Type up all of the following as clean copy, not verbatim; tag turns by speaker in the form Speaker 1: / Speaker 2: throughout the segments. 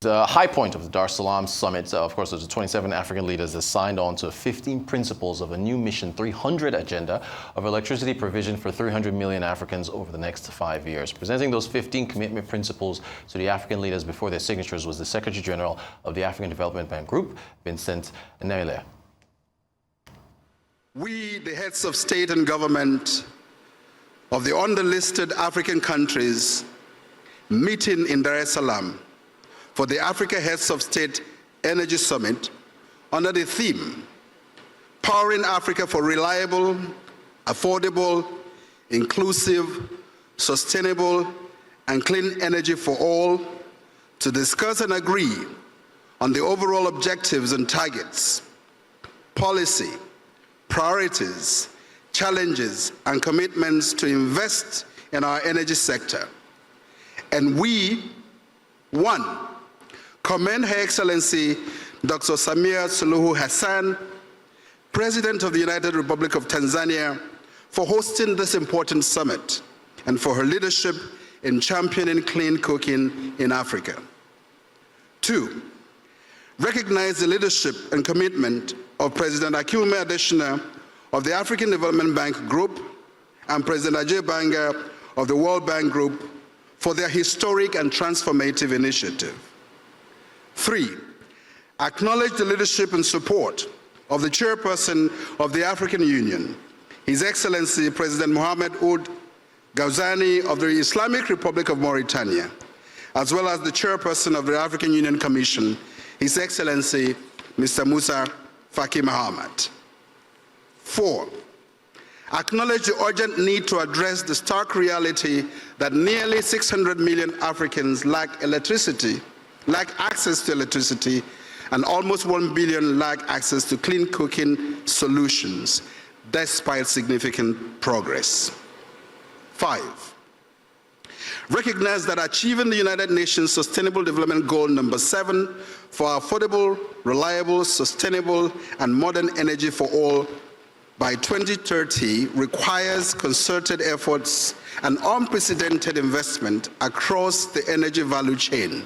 Speaker 1: the high point of the Dar es Salaam summit, of course, there's 27 African leaders that signed on to 15 principles of a new Mission 300 agenda of electricity provision for 300 million Africans over the next 5 years. Presenting those 15 commitment principles to the African leaders before their signatures was the Secretary General of the African Development Bank Group, Vincent Nmehielle.
Speaker 2: We, the heads of state and government of the underlisted African countries, meeting in Dar es Salaam for the Africa Heads of State Energy Summit under the theme, Powering Africa for Reliable, Affordable, Inclusive, Sustainable, and Clean Energy for All, to discuss and agree on the overall objectives and targets, policy, priorities, challenges, and commitments to invest in our energy sector. And we, one, commend Her Excellency Dr. Samia Suluhu Hassan, President of the United Republic of Tanzania, for hosting this important summit and for her leadership in championing clean cooking in Africa. Two, recognize the leadership and commitment of President Akinwumi Adesina of the African Development Bank Group and President Ajay Banga of the World Bank Group for their historic and transformative initiative. Three, acknowledge the leadership and support of the chairperson of the African Union, His Excellency President Mohamed Ould Ghazouani of the Islamic Republic of Mauritania, as well as the chairperson of the African Union Commission, His Excellency Mr. Musa Faki Mahamat. Four, acknowledge the urgent need to address the stark reality that nearly 600 million Africans lack access to electricity, and almost 1 billion lack access to clean cooking solutions, despite significant progress. Five, recognize that achieving the United Nations Sustainable Development Goal number 7 for affordable, reliable, sustainable, and modern energy for all by 2030 requires concerted efforts and unprecedented investment across the energy value chain.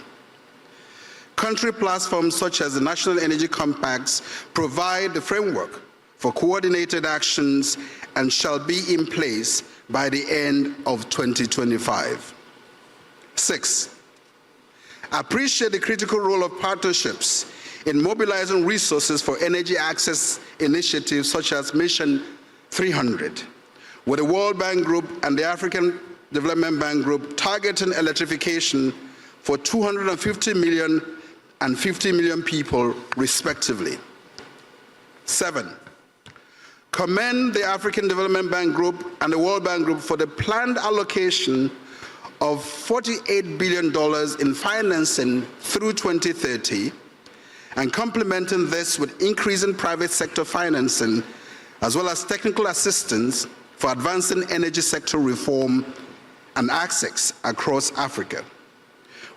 Speaker 2: Country platforms such as the National Energy Compacts provide the framework for coordinated actions and shall be in place by the end of 2025. Six, appreciate the critical role of partnerships in mobilizing resources for energy access initiatives such as Mission 300, with the World Bank Group and the African Development Bank Group targeting electrification for 250 million and 50 million people, respectively. Seven, commend the African Development Bank Group and the World Bank Group for the planned allocation of $48 billion in financing through 2030, and complementing this with increasing private sector financing, as well as technical assistance for advancing energy sector reform and access across Africa.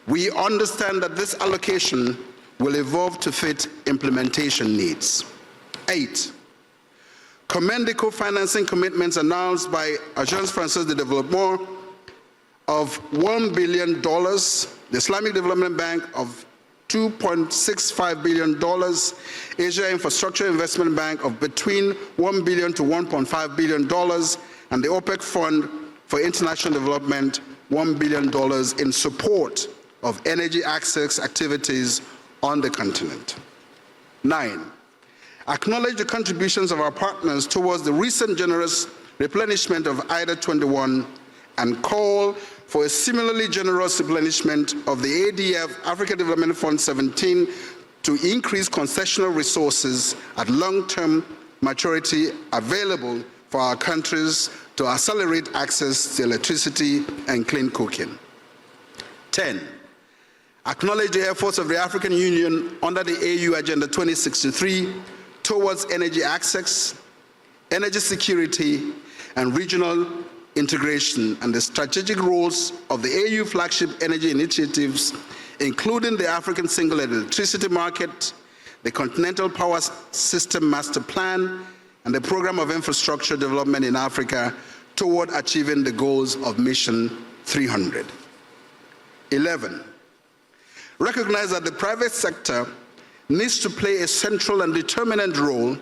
Speaker 2: We understand that this allocation will evolve to fit implementation needs. Eight, commend the co-financing commitments announced by Agence Française de Développement of $1 billion, the Islamic Development Bank of $2.65 billion, Asia Infrastructure Investment Bank of between $1 billion to $1.5 billion, and the OPEC Fund for International Development, $1 billion in support of energy access activities on the continent. Nine, acknowledge the contributions of our partners towards the recent generous replenishment of IDA 21 and call for a similarly generous replenishment of the ADF, Africa Development Fund 17, to increase concessional resources at long-term maturity available for our countries to accelerate access to electricity and clean cooking. 10, acknowledge the efforts of the African Union under the AU Agenda 2063 towards energy access, energy security, and regional integration, and the strategic roles of the AU flagship energy initiatives, including the African Single Electricity Market, the Continental Power System Master Plan, and the Program of Infrastructure Development in Africa toward achieving the goals of Mission 300. 11, recognize that the private sector needs to play a central and determinant role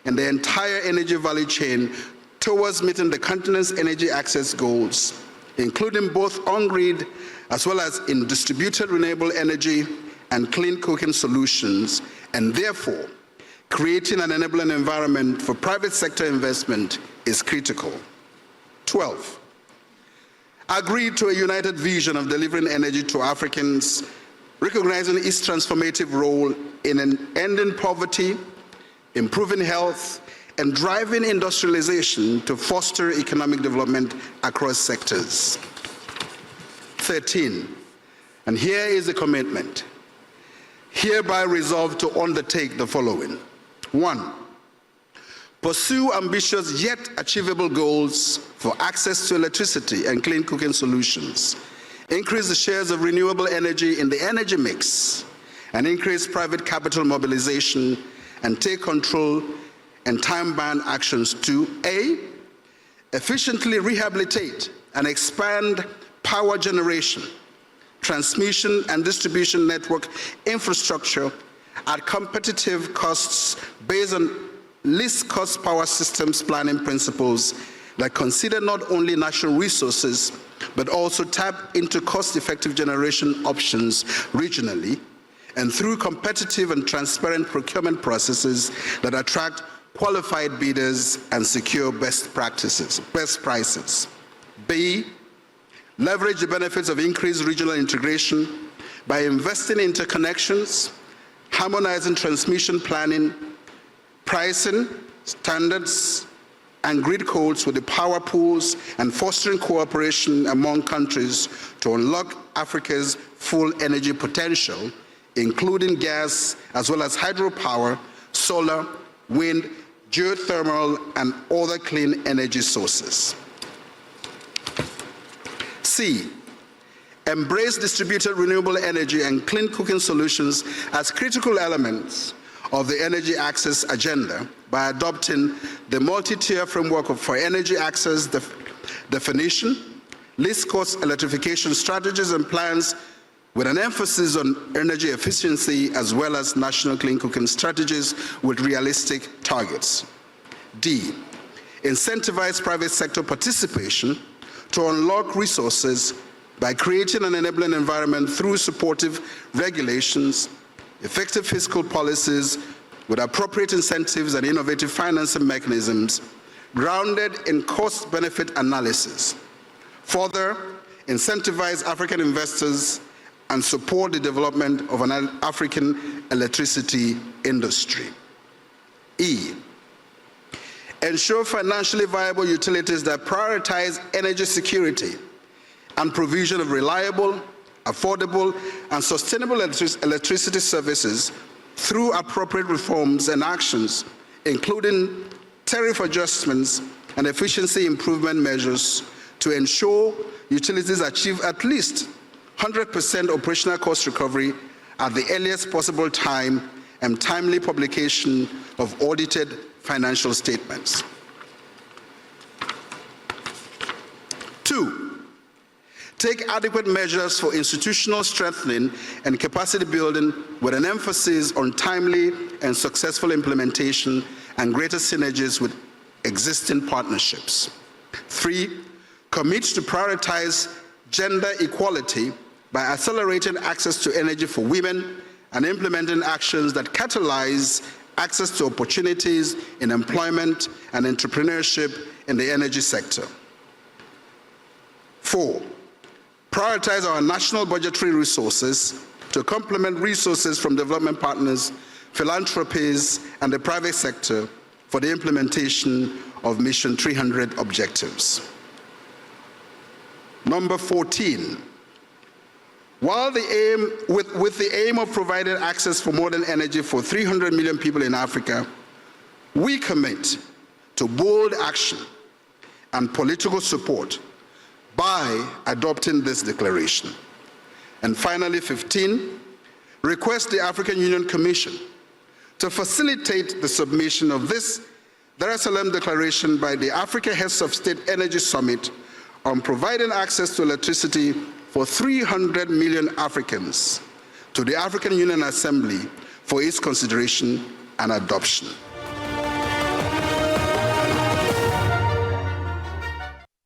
Speaker 2: in the entire energy value chain towards meeting the continent's energy access goals, including both on-grid as well as in distributed renewable energy and clean cooking solutions, and therefore, creating an enabling environment for private sector investment is critical. 12, agree to a united vision of delivering energy to Africans, recognizing its transformative role in ending poverty, improving health, and driving industrialization to foster economic development across sectors. 13, and here is the commitment. Hereby resolve to undertake the following. 1, pursue ambitious yet achievable goals for access to electricity and clean cooking solutions. Increase the shares of renewable energy in the energy mix, and increase private capital mobilization, and take control and time-bound actions to A, efficiently rehabilitate and expand power generation, transmission and distribution network infrastructure at competitive costs based on least cost power systems planning principles that consider not only natural resources, but also tap into cost-effective generation options regionally, and through competitive and transparent procurement processes that attract qualified bidders and secure best prices. B, leverage the benefits of increased regional integration by investing in interconnections, harmonizing transmission planning, pricing, standards, and grid codes with the power pools, and fostering cooperation among countries to unlock Africa's full energy potential, including gas as well as hydropower, solar, wind, geothermal, and other clean energy sources. C, embrace distributed renewable energy and clean cooking solutions as critical elements of the energy access agenda by adopting the multi-tier framework for energy access definition, least cost electrification strategies and plans with an emphasis on energy efficiency as well as national clean cooking strategies with realistic targets. D, incentivize private sector participation to unlock resources by creating an enabling environment through supportive regulations, effective fiscal policies with appropriate incentives and innovative financing mechanisms grounded in cost-benefit analysis. Further, incentivize African investors and support the development of an African electricity industry. E, ensure financially viable utilities that prioritize energy security and provision of reliable, affordable, and sustainable electricity services through appropriate reforms and actions, including tariff adjustments and efficiency improvement measures to ensure utilities achieve at least 100% operational cost recovery at the earliest possible time and timely publication of audited financial statements. 2, take adequate measures for institutional strengthening and capacity building with an emphasis on timely and successful implementation and greater synergies with existing partnerships. 3, commit to prioritize gender equality by accelerating access to energy for women and implementing actions that catalyze access to opportunities in employment and entrepreneurship in the energy sector. 4, prioritize our national budgetary resources to complement resources from development partners, philanthropies, and the private sector for the implementation of Mission 300 objectives. Number 14, with the aim of providing access for modern energy for 300 million people in Africa, we commit to bold action and political support by adopting this declaration. And finally, 15, request the African Union Commission to facilitate the submission of this Dar es Salaam Declaration by the Africa Heads of State Energy Summit on providing access to electricity for 300 million Africans to the African Union Assembly for its consideration and adoption.